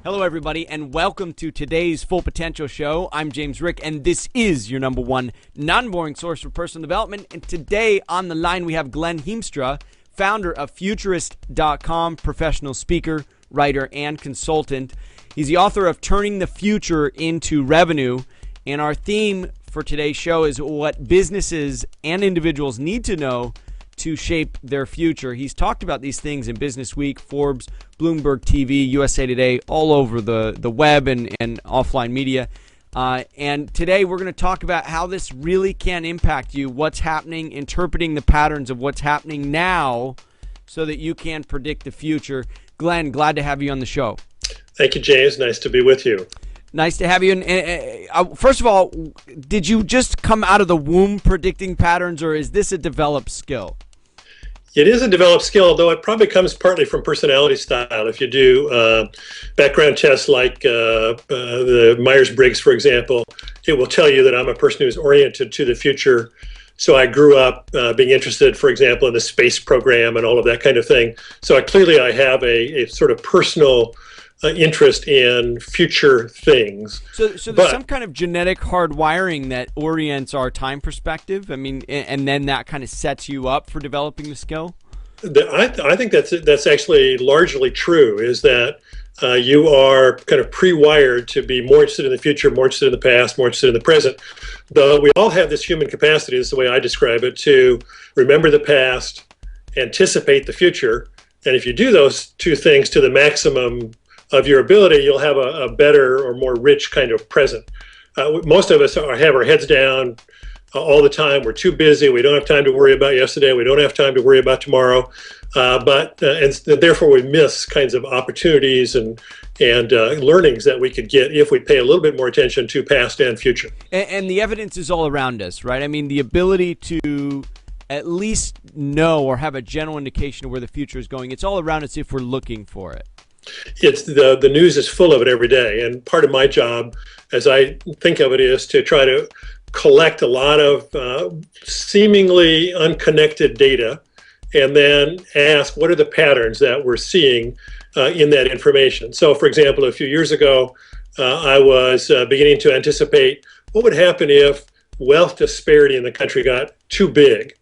Hello, everybody, and welcome to today's Full Potential Show. I'm James Rick, and this is your number one non-boring source for personal development. And today on the line, we have Glen Hiemstra, founder of Futurist.com, professional speaker, writer, and consultant. He's the author of Turning the Future into Revenue. And our theme for today's show is what businesses and individuals need to know to shape their future. He's talked about these things in Business Week, Forbes, Bloomberg TV, USA Today, all over the web and offline media. And today we're going to talk about how this really can impact you, what's happening, interpreting the patterns of what's happening now so that you can predict the future. Glenn, glad to have you on the show. Thank you, James. Nice to be with you. Nice to have you. And first of all, did you just come out of the womb predicting patterns, or is this a developed skill? It is a developed skill, though it probably comes partly from personality style. If you do background tests like the Myers-Briggs, for example, it will tell you that I'm a person who's oriented to the future. So I grew up being interested, for example, in the space program and all of that kind of thing. So clearly I have a sort of personal interest in future things. So there's some kind of genetic hardwiring that orients our time perspective. I mean, and then that kind of sets you up for developing the skill. I think that's actually largely true. Is that you are kind of pre-wired to be more interested in the future, more interested in the past, more interested in the present. Though we all have this human capacity, this is the way I describe it, to remember the past, anticipate the future, and if you do those two things to the maximum of your ability, you'll have a better or more rich kind of present. Most of us have our heads down all the time. We're too busy. We don't have time to worry about yesterday. We don't have time to worry about tomorrow. And therefore, we miss kinds of opportunities and learnings that we could get if we pay a little bit more attention to past and future. And the evidence is all around us, right? I mean, the ability to at least know or have a general indication of where the future is going, it's all around us if we're looking for it. It's the news is full of it every day, and part of my job, as I think of it, is to try to collect a lot of seemingly unconnected data, and then ask what are the patterns that we're seeing in that information. So, for example, a few years ago, I was beginning to anticipate what would happen if wealth disparity in the country got too big,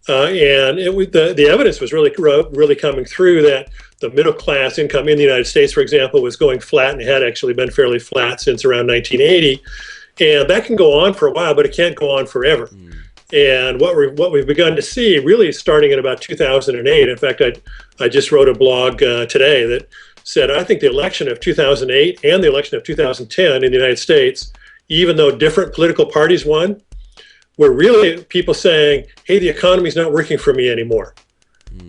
and the evidence was really coming through that the middle class income in the United States, for example, was going flat, and it had actually been fairly flat since around 1980. And that can go on for a while, but it can't go on forever. And what we've begun to see, really starting in about 2008, in fact, I just wrote a blog today that said, I think the election of 2008 and the election of 2010 in the United States, even though different political parties won, were really people saying, hey, the economy's not working for me anymore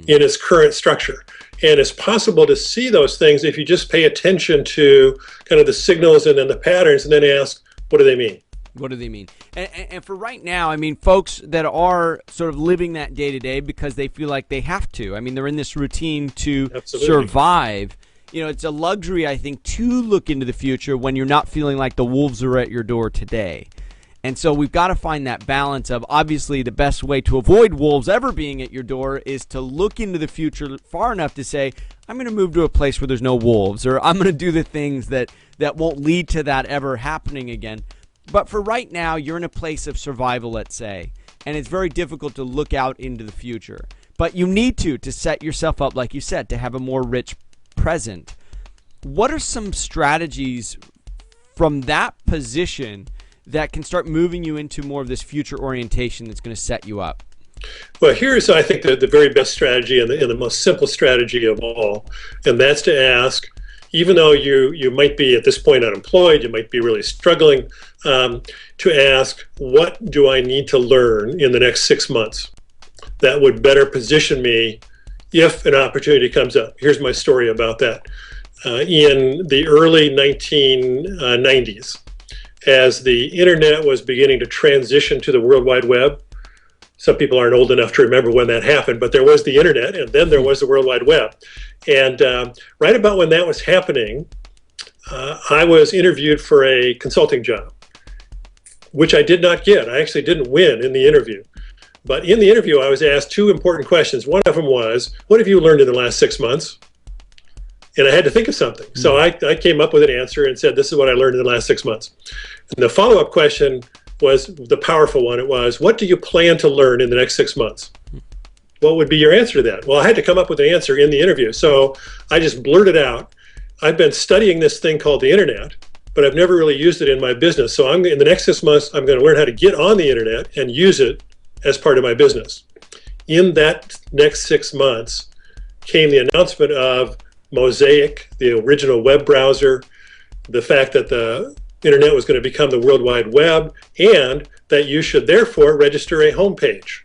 in its current structure. And it's possible to see those things if you just pay attention to kind of the signals and then the patterns and then ask, what do they mean? What do they mean? And for right now, I mean, folks that are sort of living that day to day because they feel like they have to. I mean, they're in this routine to survive. You know, it's a luxury, I think, to look into the future when you're not feeling like the wolves are at your door today. And so we've got to find that balance of, obviously, the best way to avoid wolves ever being at your door is to look into the future far enough to say, I'm going to move to a place where there's no wolves, or I'm going to do the things that won't lead to that ever happening again. But for right now, you're in a place of survival, let's say, and it's very difficult to look out into the future. But you need to set yourself up, like you said, to have a more rich present. What are some strategies from that position that can start moving you into more of this future orientation that's going to set you up? Well, here's, I think, the very best strategy and the most simple strategy of all, and that's to ask, even though you might be at this point unemployed, you might be really struggling, to ask, what do I need to learn in the next 6 months that would better position me if an opportunity comes up? Here's my story about that. In the early 1990s, as the internet was beginning to transition to the World Wide Web, some people aren't old enough to remember when that happened, but there was the internet, and then there was the World Wide Web. And right about when that was happening, I was interviewed for a consulting job, which I did not get. I actually didn't win in the interview. But in the interview, I was asked two important questions. One of them was, what have you learned in the last 6 months? And I had to think of something. So I came up with an answer and said, this is what I learned in the last 6 months. And the follow-up question was the powerful one. It was, what do you plan to learn in the next 6 months? What would be your answer to that? Well, I had to come up with an answer in the interview. So I just blurted out, I've been studying this thing called the internet, but I've never really used it in my business. So in the next 6 months, I'm going to learn how to get on the internet and use it as part of my business. In that next 6 months came the announcement of Mosaic, the original web browser, the fact that the internet was going to become the World Wide Web, and that you should therefore register a homepage.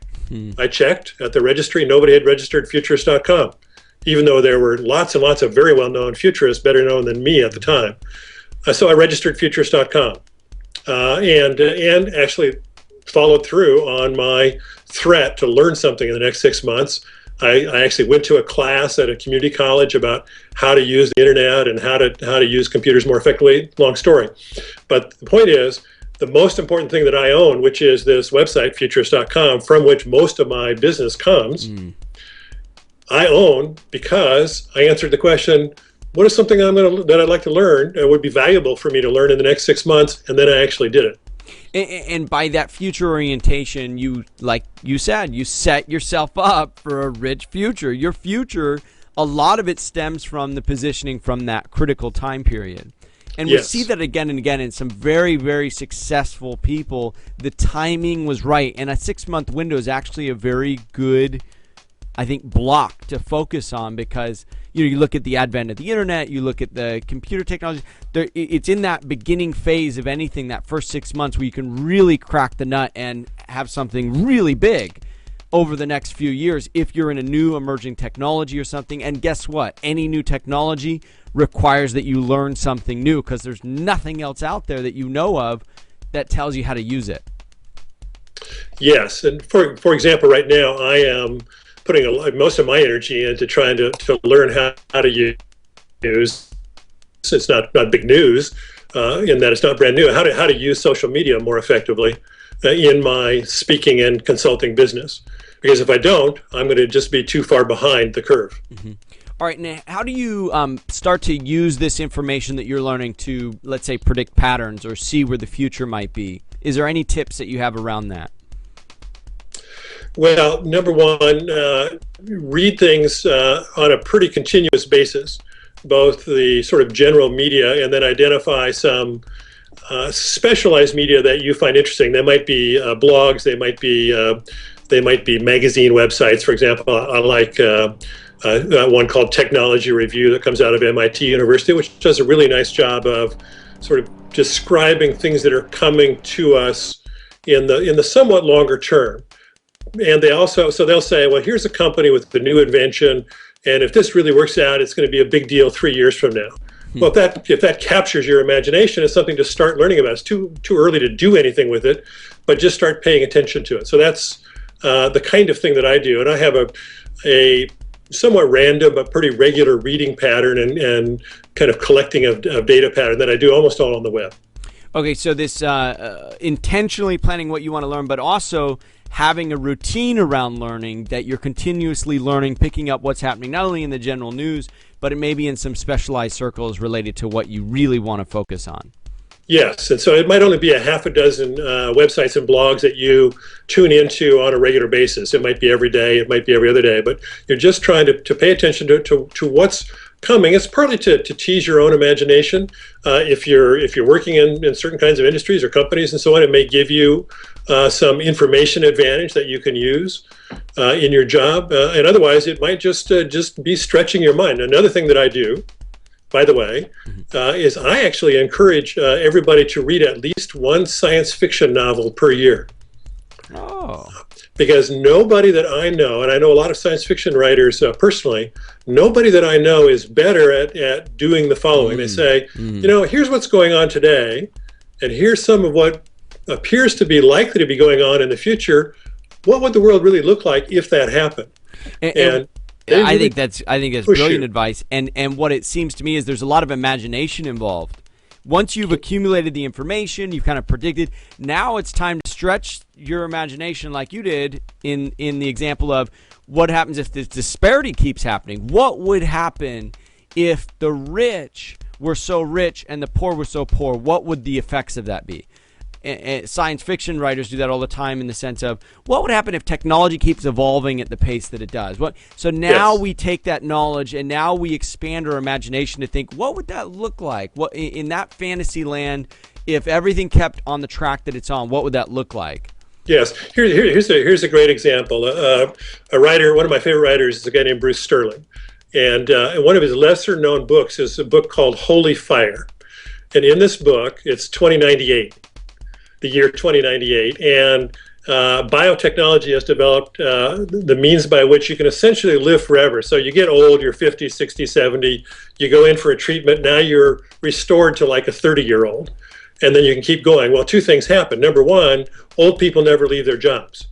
I checked at the registry. Nobody had registered Futurist.com, even though there were lots and lots of very well-known futurists, better known than me at the time. So I registered Futurist.com and actually followed through on my threat to learn something in the next 6 months. I actually went to a class at a community college about how to use the internet and how to use computers more effectively. Long story. But the point is, the most important thing that I own, which is this website, Futurist.com, from which most of my business comes, I own because I answered the question, what is something that I'd like to learn that would be valuable for me to learn in the next 6 months? And then I actually did it. And by that future orientation, you, like you said, you set yourself up for a rich future. Your future, a lot of it stems from the positioning from that critical time period. And we see that again and again in some very, very successful people. The timing was right. And a 6-month window is actually a very good, I think, block to focus on, because you look at the advent of the internet, you look at the computer technology, it's in that beginning phase of anything, that first 6 months, where you can really crack the nut and have something really big over the next few years if you're in a new emerging technology or something. And guess what? Any new technology requires that you learn something new, because there's nothing else out there that you know of that tells you how to use it. Yes, and for example, right now I am putting most of my energy into trying to learn how to use. It's not big news in that it's not brand new. How to use social media more effectively in my speaking and consulting business. Because if I don't, I'm going to just be too far behind the curve. All right, now how do you start to use this information that you're learning to, let's say, predict patterns or see where the future might be? Is there any tips that you have around that? Well, number one, read things on a pretty continuous basis, both the sort of general media, and then identify some specialized media that you find interesting. They might be blogs, they might be magazine websites. For example, I like one called Technology Review that comes out of MIT University, which does a really nice job of sort of describing things that are coming to us in the somewhat longer term. And they'll say, well, here's a company with the new invention, and if this really works out, it's going to be a big deal 3 years from now. Well, if that captures your imagination, it's something to start learning about. It's too early to do anything with it, but just start paying attention to it. So that's the kind of thing that I do. And I have a somewhat random but pretty regular reading pattern and kind of collecting of data pattern that I do almost all on the web. Okay, so this intentionally planning what you want to learn, but also having a routine around learning, that you're continuously learning, picking up what's happening, not only in the general news, but it may be in some specialized circles related to what you really want to focus on. Yes, and so it might only be a half a dozen websites and blogs that you tune into on a regular basis. It might be every day, it might be every other day, but you're just trying to pay attention to what's coming. It's partly to tease your own imagination. If you're working in certain kinds of industries or companies and so on, it may give you some information advantage that you can use in your job. And otherwise, it might just be stretching your mind. Another thing that I do, by the way, is I actually encourage everybody to read at least one science fiction novel per year. Oh. Because nobody that I know, and I know a lot of science fiction writers personally, nobody that I know is better at doing the following. They say, here's what's going on today, and here's some of what appears to be likely to be going on in the future. What would the world really look like if that happened? And I think that's brilliant advice. And what it seems to me is there's a lot of imagination involved. Once you've accumulated the information, you've kind of predicted, now it's time to stretch your imagination like you did in the example of what happens if this disparity keeps happening. What would happen if the rich were so rich and the poor were so poor, what would the effects of that be? And science fiction writers do that all the time in the sense of what would happen if technology keeps evolving at the pace that it does. So now we take that knowledge and now we expand our imagination to think, what would that look like? What in that fantasy land, if everything kept on the track that it's on, what would that look like? Yes, here's a great example. A writer, one of my favorite writers, is a guy named Bruce Sterling, and one of his lesser-known books is a book called Holy Fire, and in this book, it's 2098. The year 2098, and biotechnology has developed the means by which you can essentially live forever. So you get old, you're 50, 60, 70, you go in for a treatment, now you're restored to like a 30-year-old, and then you can keep going. Well, two things happen. Number one, old people never leave their jobs.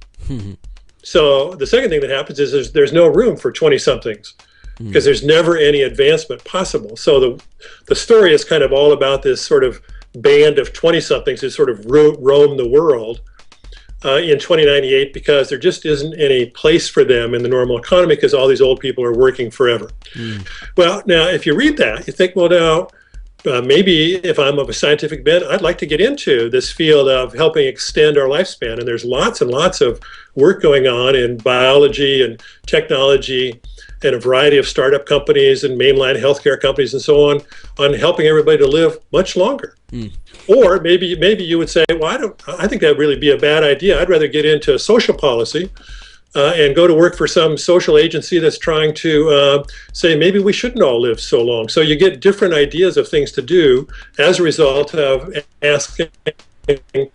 So the second thing that happens is there's no room for 20-somethings because there's never any advancement possible. So the story is kind of all about this sort of band of 20-somethings who sort of roam the world in 2098 because there just isn't any place for them in the normal economy because all these old people are working forever. Well, now, if you read that, you think, well, now, maybe if I'm of a scientific bent, I'd like to get into this field of helping extend our lifespan. And there's lots and lots of work going on in biology and technology and a variety of startup companies and mainline healthcare companies and so on helping everybody to live much longer. Or maybe you would say, well, I think that'd really be a bad idea. I'd rather get into social policy and go to work for some social agency that's trying to say maybe we shouldn't all live so long. So you get different ideas of things to do as a result of asking, hey,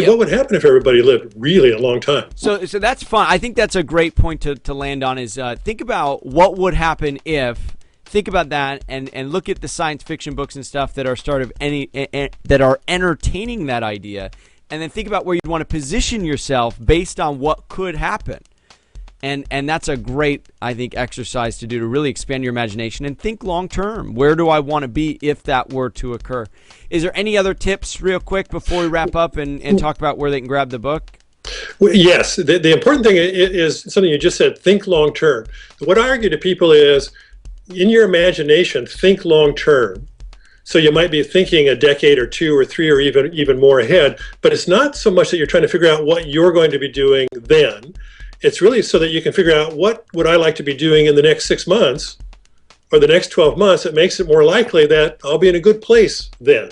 what would happen if everybody lived really a long time? So that's fun. I think that's a great point to land on is think about what would happen if, think about that and look at the science fiction books and stuff that are that are entertaining that idea, and then think about where you'd want to position yourself based on what could happen. And that's a great, I think, exercise to do to really expand your imagination and think long term. Where do I want to be if that were to occur? Is there any other tips real quick before we wrap up and talk about where they can grab the book? Well, yes. The important thing is something you just said, think long term. What I argue to people is, in your imagination, think long term. So you might be thinking a decade or two or three or even more ahead, but it's not so much that you're trying to figure out what you're going to be doing then. It's really so that you can figure out what would I like to be doing in the next 6 months or the next 12 months. It makes it more likely that I'll be in a good place then.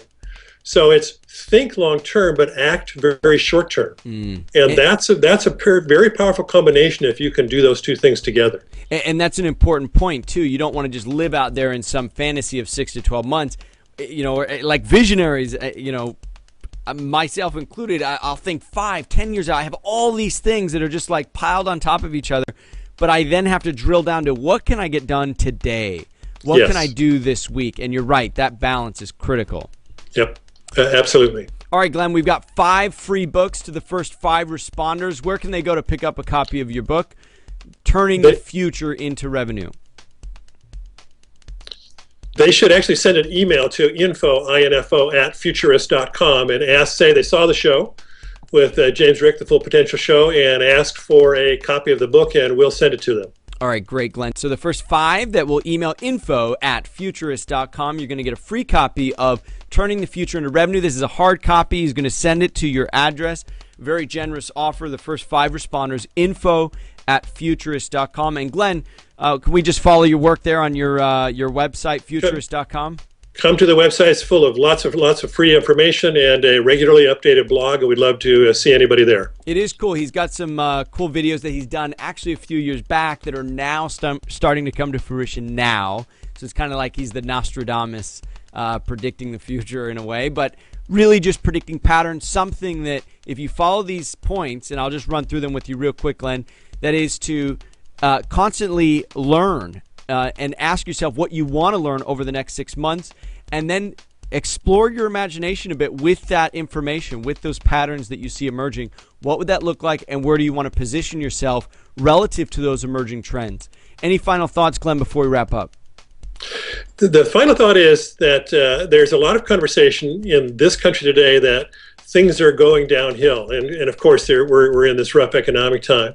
So it's think long term, but act very, very short term. And that's a very powerful combination if you can do those two things together. And that's an important point too. You don't want to just live out there in some fantasy of 6 to 12 months. Like visionaries, myself included, I'll think 5, 10 years out. I have all these things that are just like piled on top of each other, but I then have to drill down to what can I get done today? What can I do this week? And you're right, that balance is critical. Yep, absolutely. All right, Glenn, we've got 5 free books to the first 5 responders. Where can they go to pick up a copy of your book, Turning the Future into Revenue? They should actually send an email to info@futurist.com and say they saw the show with James Rick, The Full Potential Show, and ask for a copy of the book, and we'll send it to them. All right, great, Glenn. So the first 5 that will email info@futurist.com, you're going to get a free copy of Turning the Future into Revenue. This is a hard copy. He's going to send it to your address. Very generous offer. The first 5 responders, info@futurist.com. And Glenn, can we just follow your work there on your website, futurist.com? Come to the website. It's full of lots of free information and a regularly updated blog, and we'd love to see anybody there. It is cool. He's got some cool videos that he's done actually a few years back that are now starting to come to fruition now. So it's kind of like he's the Nostradamus predicting the future in a way, but really just predicting patterns, something that if you follow these points, and I'll just run through them with you real quick, Glenn, that is to constantly learn and ask yourself what you want to learn over the next 6 months, and then explore your imagination a bit with that information, with those patterns that you see emerging. What would that look like, and where do you want to position yourself relative to those emerging trends? Any final thoughts, Glenn, before we wrap up? The final thought is that there's a lot of conversation in this country today that things are going downhill, and of course we're in this rough economic time.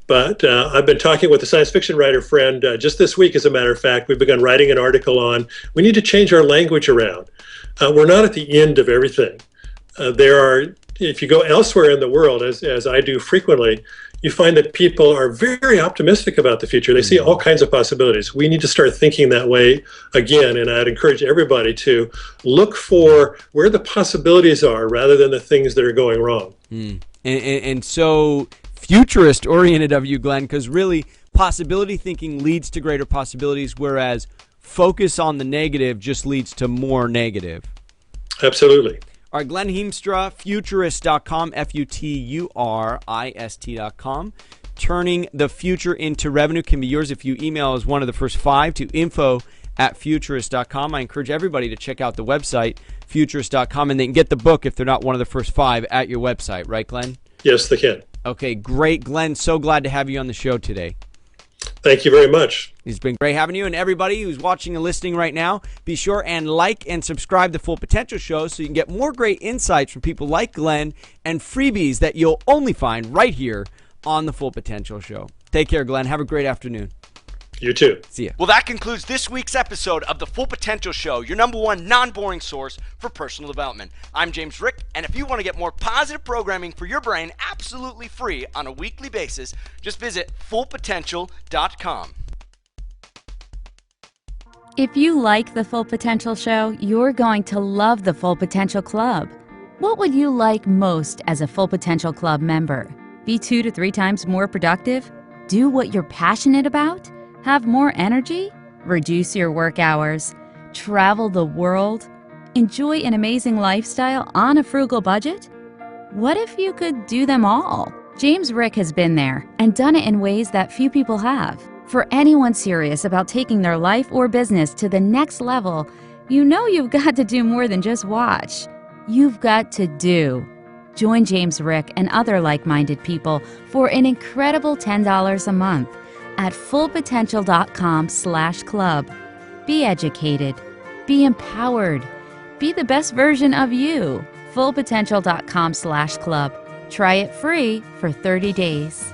But I've been talking with a science fiction writer friend just this week, as a matter of fact. We've begun writing an article on we need to change our language around. We're not at the end of everything. If you go elsewhere in the world, as I do frequently, you find that people are very optimistic about the future. They see all kinds of possibilities. We need to start thinking that way again, and I'd encourage everybody to look for where the possibilities are rather than the things that are going wrong. And so futurist-oriented of you, Glenn, because really possibility thinking leads to greater possibilities, whereas focus on the negative just leads to more negative. Absolutely. All right, Glen Hiemstra, futurist.com, futurist.com. Turning the future into revenue can be yours if you email as one of the first 5 to info@futurist.com. I encourage everybody to check out the website, futurist.com, and they can get the book if they're not one of the first 5 at your website. Right, Glenn? Yes, they can. Okay, great. Glenn, so glad to have you on the show today. Thank you very much. It's been great having you. And everybody who's watching and listening right now, be sure and like and subscribe to Full Potential Show so you can get more great insights from people like Glenn and freebies that you'll only find right here on the Full Potential Show. Take care, Glenn. Have a great afternoon. You too. See ya. Well, that concludes this week's episode of the Full Potential Show, your #1 non-boring source for personal development. I'm James Rick, and if you want to get more positive programming for your brain absolutely free on a weekly basis, just visit fullpotential.com. If you like the Full Potential Show, you're going to love the Full Potential Club. What would you like most as a Full Potential Club member? Be 2 to 3 times more productive? Do what you're passionate about? Have more energy? Reduce your work hours? Travel the world? Enjoy an amazing lifestyle on a frugal budget? What if you could do them all? James Rick has been there and done it in ways that few people have. For anyone serious about taking their life or business to the next level, you know you've got to do more than just watch. You've got to do. Join James Rick and other like-minded people for an incredible $10 a month at fullpotential.com/club. Be educated. Be empowered. Be the best version of you. fullpotential.com/club. Try it free for 30 days.